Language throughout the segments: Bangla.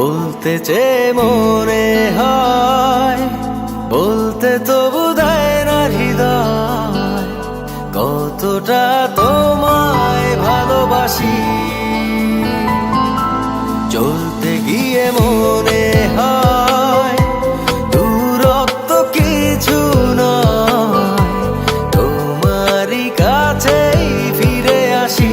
বলতে চেয়ে মনে হয়, বলতে তবু দেয় না হৃদয়, কতটা তোমায় ভালোবাসি। চলতে গিয়ে মনে হয় দূরত্ব কিছু নয়, তোমারই কাছেই ফিরে আসি।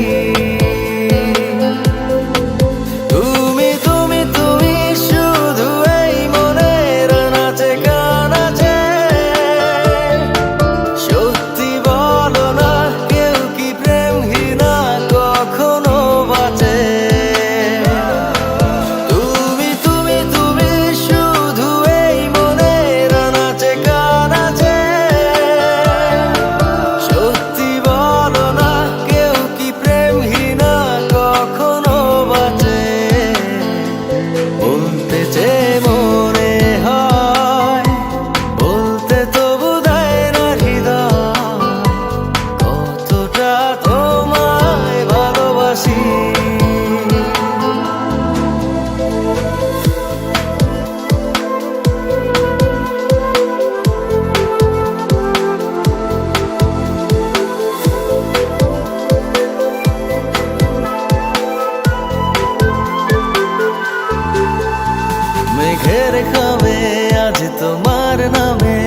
মেঘের খামে আজ তোমার নামে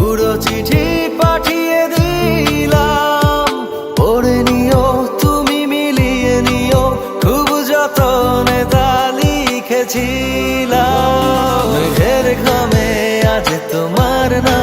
উড়ো চিঠি পাঠিয়ে দিলাম, পড়ে নিও তুমি মিলিয়ে নিও, খুব যতনে তা লিখেছিলাম। মেঘের খামে আজ তোমার নামে